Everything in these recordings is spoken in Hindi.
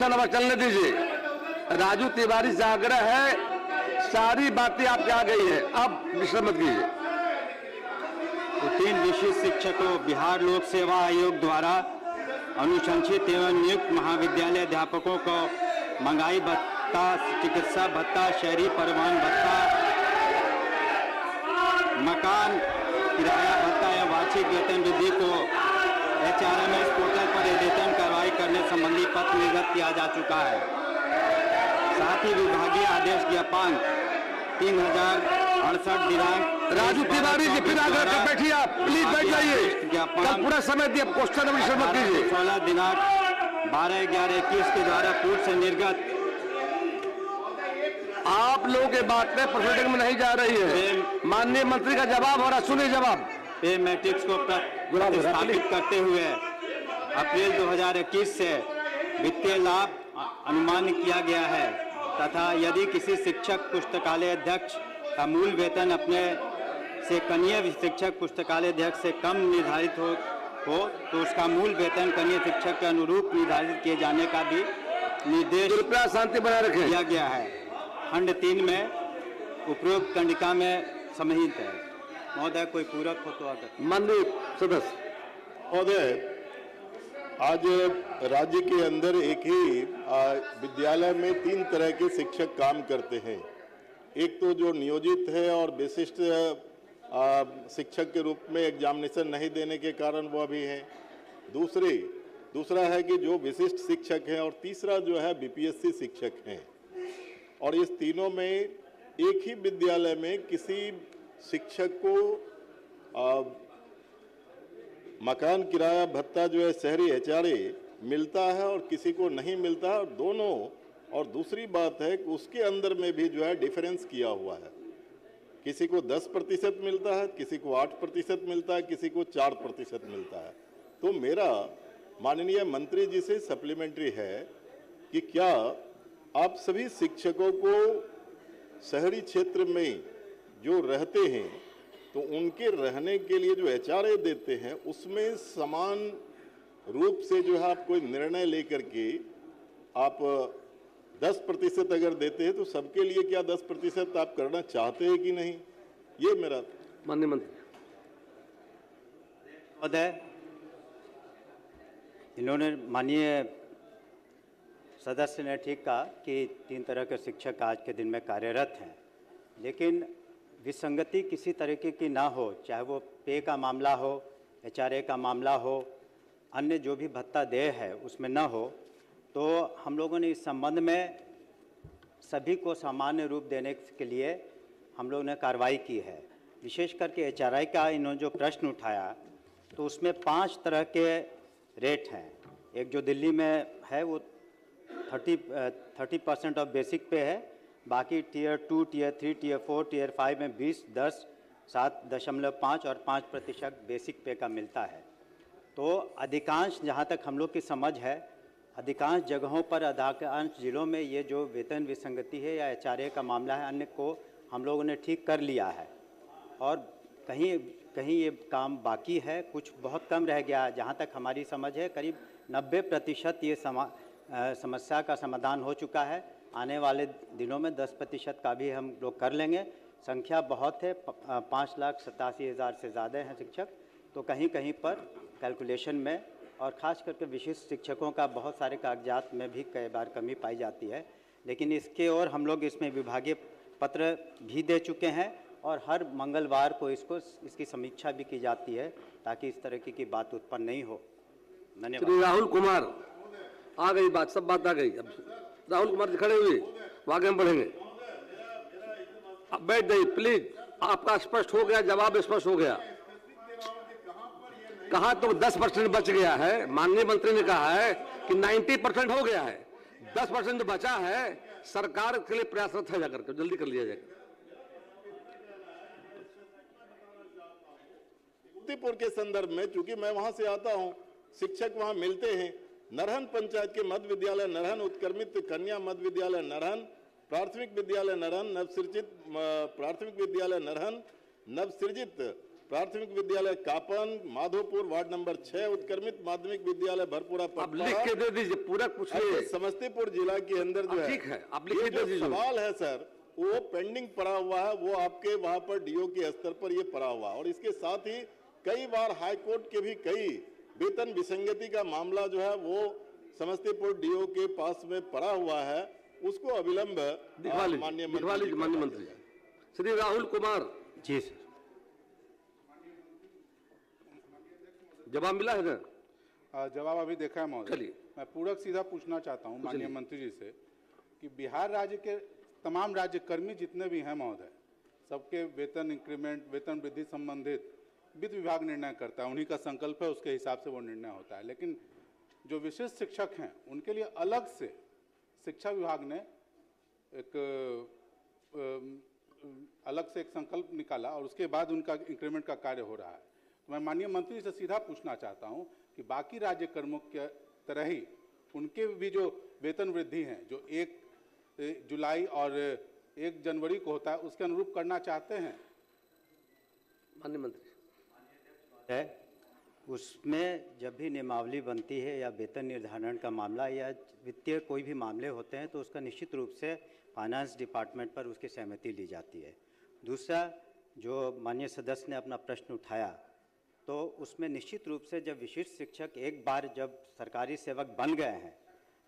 चलने दीजिए। राजू तिवारी से आग्रह है, सारी बातें आपके आ गई है, अब विश्राम मत कीजिए। तो 3 विशिष्ट शिक्षकों बिहार लोक सेवा आयोग द्वारा अनुशंसित एवं नियुक्त महाविद्यालय अध्यापकों को महंगाई भत्ता, चिकित्सा भत्ता, शहरी परिवहन भत्ता, मकान किराया भत्ता या वार्षिक वेतन वृद्धि को HRMS पोर्टल पर अद्यतन कार्रवाई करने संबंधी पत्र निर्गत किया जा चुका है। साथ ही विभागीय आदेश ज्ञापन 3068 दिनांक राजू तिवारी जी फिर आग्रह कर बैठिए, आप प्लीज बैठ जाइए, कल पूरा समय दिए, क्वेश्चन मत कीजिए। 16 दिनांक 12/11/21 के द्वारा पूर्व से निर्गत आप लोगों के बात पे प्रोसीडिंग में नहीं जा रही है। माननीय मंत्री का जवाब हो रहा, सुनिए जवाब। पे मैट्रिक्स को प्रतिस्थापित करते हुए अप्रैल 2021 से वित्तीय लाभ अनुमान किया गया है तथा यदि किसी शिक्षक पुस्तकालय अध्यक्ष का मूल वेतन अपने से कनीय शिक्षक पुस्तकालय अध्यक्ष से कम निर्धारित हो तो उसका मूल वेतन कनीय शिक्षक के अनुरूप निर्धारित किए जाने का भी निर्देश कृपया शांति बनाए रखें दिया गया है। खंड 3 में उपरोक्त कंडिका में समाहित है। महोदय कोई पूरक हो तो आगे। माननीय सदस्य महोदय, आज राज्य के अंदर एक ही विद्यालय में 3 तरह के शिक्षक काम करते हैं। एक तो जो नियोजित है और विशिष्ट शिक्षक के रूप में एग्जामिनेशन नहीं देने के कारण वो अभी हैं। दूसरा है कि जो विशिष्ट शिक्षक हैं और तीसरा जो है BPSC शिक्षक हैं। और इस तीनों में एक ही विद्यालय में किसी शिक्षक को मकान किराया भत्ता जो है शहरी HRA मिलता है और किसी को नहीं मिलता है, और दोनों, और दूसरी बात है कि उसके अंदर में भी जो है डिफरेंस किया हुआ है। किसी को 10% मिलता है, किसी को 8% मिलता है, किसी को 4% मिलता है। तो मेरा माननीय मंत्री जी से सप्लीमेंट्री है कि क्या आप सभी शिक्षकों को शहरी क्षेत्र में जो रहते हैं तो उनके रहने के लिए जो HRA देते हैं उसमें समान रूप से जो है आप कोई निर्णय लेकर के आप 10% अगर देते हैं तो सबके लिए क्या 10% आप करना चाहते हैं कि नहीं, ये मेरा। माननीय मंत्री महोदय, इन्होंने माननीय सदस्य ने ठीक कहा कि 3 तरह के शिक्षक आज के दिन में कार्यरत हैं, लेकिन विसंगति किसी तरीके की ना हो, चाहे वो पे का मामला हो, HRA का मामला हो, अन्य जो भी भत्ता देय है उसमें ना हो, तो हम लोगों ने इस संबंध में सभी को सामान्य रूप देने के लिए हम लोगों ने कार्रवाई की है। विशेष करके HRA का इन्होंने जो प्रश्न उठाया तो उसमें 5 तरह के रेट हैं। एक जो दिल्ली में है वो 30% ऑफ बेसिक पे है, बाकी टियर 2, टियर 3, टियर 4, टियर 5 में 20, 10, 7.5 और 5% बेसिक पे का मिलता है। तो अधिकांश, जहाँ तक हम लोग की समझ है, अधिकांश जगहों पर, अधिकांश जिलों में ये जो वेतन विसंगति है या HRA का मामला है, अन्य को हम लोगों ने ठीक कर लिया है और कहीं कहीं ये काम बाकी है, कुछ बहुत कम रह गया है। जहाँ तक हमारी समझ है करीब 90% ये समस्या का समाधान हो चुका है। आने वाले दिनों में 10% का भी हम लोग कर लेंगे। संख्या बहुत है, 5,87,000 से ज़्यादा हैं शिक्षक, तो कहीं कहीं पर कैलकुलेशन में और ख़ास करके विशिष्ट शिक्षकों का बहुत सारे कागजात में भी कई बार कमी पाई जाती है। लेकिन इसके और हम लोग इसमें विभागीय पत्र भी दे चुके हैं और हर मंगलवार को इसकी समीक्षा भी की जाती है ताकि इस तरह की बात उत्पन्न नहीं हो। धन्यवाद। राहुल कुमार आ गई बात, सब बात आ गई। अब राहुल कुमार जी खड़े हुए, आगे हम बढ़ेंगे। अब बैठ जाइए प्लीज, आपका स्पष्ट हो गया, जवाब स्पष्ट हो गया। कहा तो 10% बच गया है, माननीय मंत्री ने कहा है कि 90% हो गया है, 10% जो बचा है सरकार के लिए प्रयासरत है, जाकर जल्दी कर लिया जाएगा। मुक्तिपुर के संदर्भ में, चूंकि मैं वहां से आता हूं, शिक्षक वहां मिलते हैं। नरहन पंचायत के मध्य विद्यालय नरहन, उत्क्रमित कन्या मध्य विद्यालय नरहन, प्राथमिक विद्यालय नरहन, नवसृजित प्राथमिक विद्यालय नरहन, नवसृजित प्राथमिक विद्यालय कापन, माधोपुर वार्ड नंबर 6, उत्क्रमित माध्यमिक विद्यालय भरपूरा आप लिख के दे दीजिए, पूरा पूछिए। समस्तीपुर जिला के अंदर जो है, ठीक है, आप लिख के ये दे जो दीजिए। सवाल है सर, वो पेंडिंग पड़ा हुआ है, वो आपके वहां पर डीओ के स्तर पर ये पड़ा हुआ है। और इसके साथ ही कई बार हाई कोर्ट के भी कई वेतन विसंगति का मामला जो है वो समस्तीपुर डीओ के पास में पड़ा हुआ है, उसको अविलंब माननीय मंत्री श्री राहुल कुमार जी सर। जवाब मिला है ना? जवाब अभी देखा है महोदय। चलिए। मैं पूरक सीधा पूछना चाहता हूं माननीय मंत्री जी से कि बिहार राज्य के तमाम राज्य कर्मी जितने भी हैं महोदय, सबके वेतन इंक्रीमेंट, वेतन वृद्धि संबंधित वित्त विभाग निर्णय करता है, उन्हीं का संकल्प है, उसके हिसाब से वो निर्णय होता है। लेकिन जो विशेष शिक्षक हैं उनके लिए अलग से शिक्षा विभाग ने एक अलग से एक संकल्प निकाला और उसके बाद उनका इंक्रीमेंट का कार्य हो रहा है। तो मैं माननीय मंत्री से सीधा पूछना चाहता हूं कि बाकी राज्य कर्मियों के तरह ही उनके भी जो वेतन वृद्धि हैं, जो 1 जुलाई और 1 जनवरी को होता है, उसके अनुरूप करना चाहते हैं? माननीय मंत्री है उसमें जब भी नियमावली बनती है या वेतन निर्धारण का मामला या वित्तीय कोई भी मामले होते हैं तो उसका निश्चित रूप से फाइनेंस डिपार्टमेंट पर उसकी सहमति ली जाती है। दूसरा, जो माननीय सदस्य ने अपना प्रश्न उठाया तो उसमें निश्चित रूप से जब विशिष्ट शिक्षक एक बार जब सरकारी सेवक बन गए हैं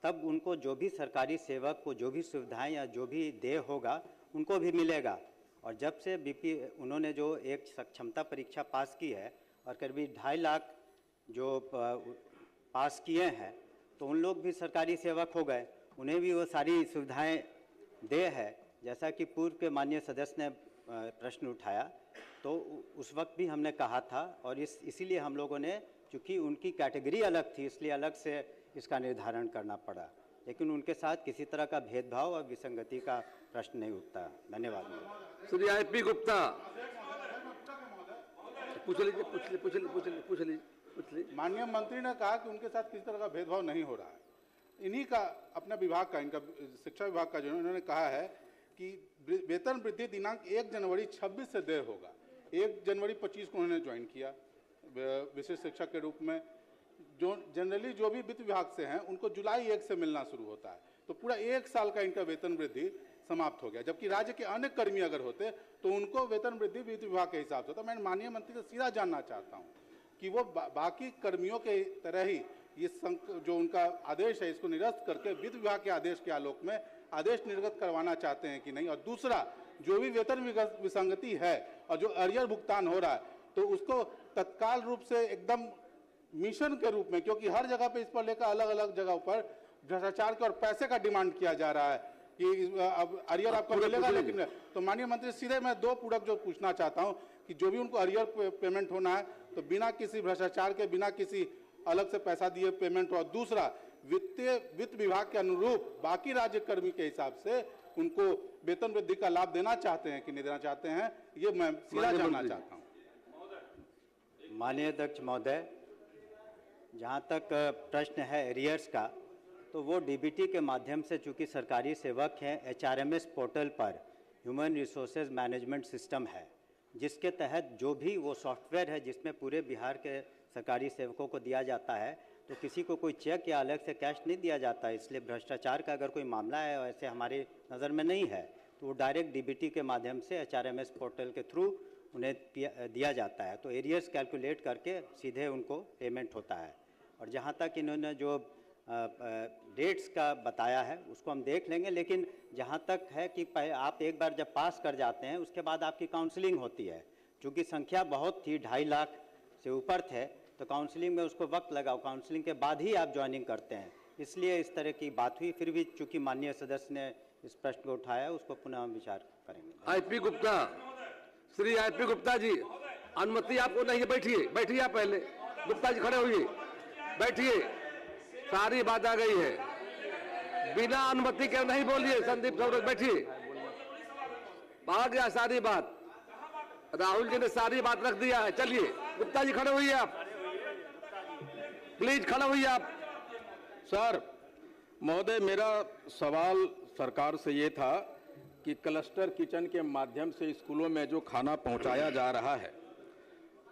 तब उनको जो भी सरकारी सेवक को जो भी सुविधाएं या जो भी देय होगा उनको भी मिलेगा। और जब से बीपी उन्होंने जो एक सक्षमता परीक्षा पास की है और करीब 2.5 लाख जो पास किए हैं तो उन लोग भी सरकारी सेवक हो गए, उन्हें भी वो सारी सुविधाएं दे है। जैसा कि पूर्व के माननीय सदस्य ने प्रश्न उठाया तो उस वक्त भी हमने कहा था और इसीलिए हम लोगों ने, चूँकि उनकी कैटेगरी अलग थी इसलिए अलग से इसका निर्धारण करना पड़ा, लेकिन उनके साथ किसी तरह का भेदभाव और विसंगति का प्रश्न नहीं उठता। धन्यवाद। श्री IP गुप्ता पूछ लीजिए। माननीय मंत्री ने कहा कि उनके साथ किसी तरह का भेदभाव नहीं हो रहा है। इन्हीं का अपने विभाग का, इनका शिक्षा विभाग का जो उन्होंने कहा है कि वेतन वृद्धि दिनांक 1 जनवरी 26 से देय होगा। 1 जनवरी 25 को उन्होंने ज्वाइन किया विशेष शिक्षक के रूप में। जो जनरली जो भी वित्त विभाग से हैं उनको जुलाई 1 से मिलना शुरू होता है, तो पूरा 1 साल का इनका वेतन वृद्धि समाप्त हो गया। जबकि राज्य के अन्य कर्मी अगर होते तो उनको वेतन वृद्धि वित्त विभाग के हिसाब से होता। मैं माननीय मंत्री से सीधा जानना चाहता हूं कि वो बाकी कर्मियों के तरह ही ये जो उनका आदेश है इसको निरस्त करके वित्त विभाग के आदेश के आलोक में आदेश निर्गत करवाना चाहते हैं कि नहीं। और दूसरा, जो भी वेतन विसंगति है और जो अरियर भुगतान हो रहा है तो उसको तत्काल रूप से एकदम मिशन के रूप में, क्योंकि हर जगह पे इस पर लेकर अलग अलग जगह पर भ्रष्टाचार के और पैसे का डिमांड किया जा रहा है कि अब अरियर आपको मिलेगा। लेकिन तो माननीय मंत्री सीधे मैं 2 पूरक जो पूछना चाहता हूं कि जो भी उनको अरियर पेमेंट होना है तो बिना किसी भ्रष्टाचार के, बिना किसी अलग से पैसा दिए पेमेंट हो। दूसरा, वित्त विभाग के अनुरूप बाकी राज्य कर्मी के हिसाब से उनको वेतन वृद्धि का लाभ देना चाहते हैं कि नहीं देना चाहते हैं, ये मैं सीधा जानना चाहता हूँ। माननीय अध्यक्ष महोदय, जहाँ तक प्रश्न है एरियर्स का, तो वो डीबीटी के माध्यम से, चूँकि सरकारी सेवक हैं, HRMS पोर्टल पर ह्यूमन रिसोर्सेज मैनेजमेंट सिस्टम है जिसके तहत जो भी वो सॉफ्टवेयर है जिसमें पूरे बिहार के सरकारी सेवकों को दिया जाता है, तो किसी को कोई चेक या अलग से कैश नहीं दिया जाता। इसलिए भ्रष्टाचार का अगर कोई मामला है वैसे हमारी नज़र में नहीं है तो वो डायरेक्ट डीबीटी के माध्यम से HRMS पोर्टल के थ्रू उन्हें दिया जाता है। तो एरियर्स कैलकुलेट करके सीधे उनको पेमेंट होता है। और जहाँ तक इन्होंने जो डेट्स का बताया है उसको हम देख लेंगे, लेकिन जहाँ तक है कि आप एक बार जब पास कर जाते हैं उसके बाद आपकी काउंसलिंग होती है। चूँकि संख्या बहुत थी, 2.5 लाख से ऊपर थे, तो काउंसलिंग में उसको वक्त लगा। काउंसलिंग के बाद ही आप ज्वाइनिंग करते हैं, इसलिए इस तरह की बात हुई। फिर भी चूँकि माननीय सदस्य ने इस प्रश्न को उठाया उसको पुनः हम विचार करेंगे। IP गुप्ता, श्री IP गुप्ता जी, अनुमति आपको नहीं है, बैठिए आप पहले। गुप्ता जी खड़े होइए, बैठिए। सारी बात आ गई है, बिना अनुमति के नहीं बोलिए। संदीप सौरभ बैठिए, आ गया सारी बात। राहुल जी ने सारी बात रख दिया है। चलिए गुप्ता जी खड़े होइए, आप प्लीज खड़े होइए आप। सर महोदय, मेरा सवाल सरकार से ये था कि क्लस्टर किचन के माध्यम से स्कूलों में जो खाना पहुंचाया जा रहा है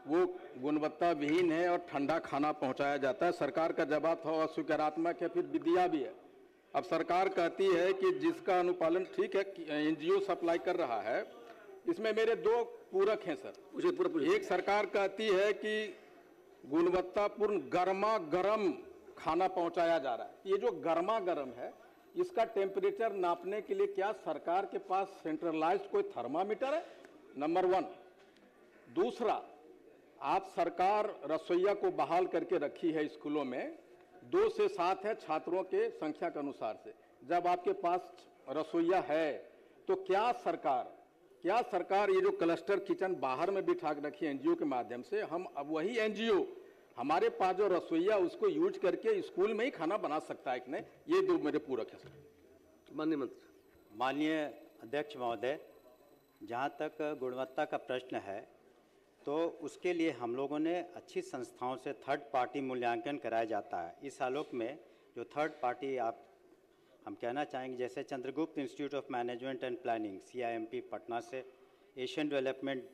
वो गुणवत्ता विहीन है और ठंडा खाना पहुंचाया जाता है। सरकार का जवाब था अस्वीकारात्मक है, फिर विदिया भी है। अब सरकार कहती है कि जिसका अनुपालन ठीक है, एनजीओ सप्लाई कर रहा है। इसमें मेरे दो पूरक हैं सर। एक सरकार कहती है कि गुणवत्तापूर्ण गर्मा गर्म खाना पहुंचाया जा रहा है। ये जो गर्मा गर्म है, इसका टेम्परेचर नापने के लिए क्या सरकार के पास सेंट्रलाइज्ड कोई थर्मामीटर है? नंबर 1। दूसरा, आप सरकार रसोइया को बहाल करके रखी है स्कूलों में, 2 से 7 है छात्रों के संख्या के अनुसार से। जब आपके पास रसोइया है तो क्या सरकार ये जो क्लस्टर किचन बाहर में बिठा रखी है एनजीओ के माध्यम से, हम अब वही एनजीओ हमारे पास जो रसोइया उसको यूज करके स्कूल में ही खाना बना सकता है कि नहीं? ये दो मेरे पूरक है सर। माननीय मंत्री। माननीय अध्यक्ष महोदय, जहाँ तक गुणवत्ता का प्रश्न है तो उसके लिए हम लोगों ने अच्छी संस्थाओं से थर्ड पार्टी मूल्यांकन कराया जाता है। इस आलोक में जो थर्ड पार्टी हम कहना चाहेंगे, जैसे Chandragupta institute of management and planning CIMP Patna से, Asian development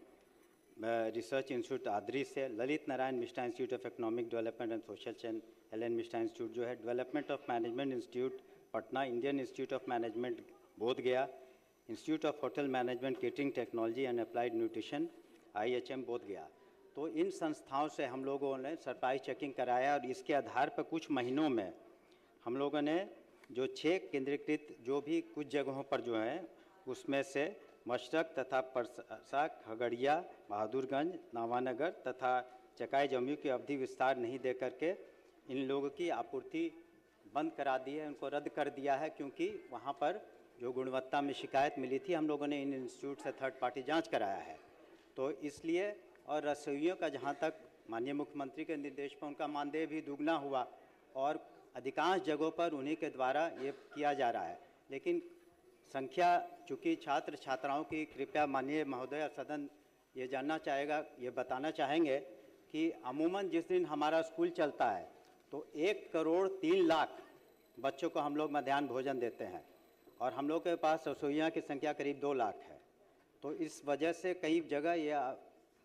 research institute ADRI से, Lalit Narayan Mishra institute of economic development and social change LN Mishra institute जो है, development of management institute Patna, Indian institute of management Bodhgaya, institute of hotel management catering technology and applied nutrition IHM Bodhgaya. तो इन संस्थाओं से हम लोगों ने सरप्राइज चेकिंग कराया और इसके आधार पर कुछ महीनों में हम लोगों ने जो 6 केंद्रीकृत जो भी कुछ जगहों पर जो हैं उसमें से मशरक तथा परसा, खगड़िया, बहादुरगंज, नावानगर तथा चकाई जमुई की अवधि विस्तार नहीं दे करके इन लोगों की आपूर्ति बंद करा दी है, उनको रद्द कर दिया है, क्योंकि वहाँ पर जो गुणवत्ता में शिकायत मिली थी। हम लोगों ने इन इंस्टीट्यूट से थर्ड पार्टी जांच कराया है। तो इसलिए, और रसोइयों का जहाँ तक माननीय मुख्यमंत्री के निर्देश पर उनका मानदेय भी दुगना हुआ और अधिकांश जगहों पर उन्हीं के द्वारा ये किया जा रहा है। लेकिन संख्या चूँकि छात्र छात्राओं की, कृपया माननीय महोदय सदन ये जानना चाहेगा, ये बताना चाहेंगे कि अमूमन जिस दिन हमारा स्कूल चलता है तो 1 करोड़ 3 लाख बच्चों को हम लोग मध्याह्न भोजन देते हैं और हम लोग के पास रसोइयों की संख्या करीब 2 लाख है। तो इस वजह से कई जगह ये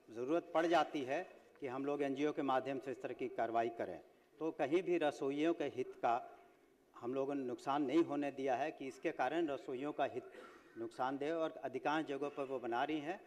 ज़रूरत पड़ जाती है कि हम लोग एनजीओ के माध्यम से इस तरह की कार्रवाई करें। तो कहीं भी रसोइयों के हित का हम लोगों ने नुकसान नहीं होने दिया है कि इसके कारण रसोइयों का हित नुकसानदेह, और अधिकांश जगहों पर वो बना रही हैं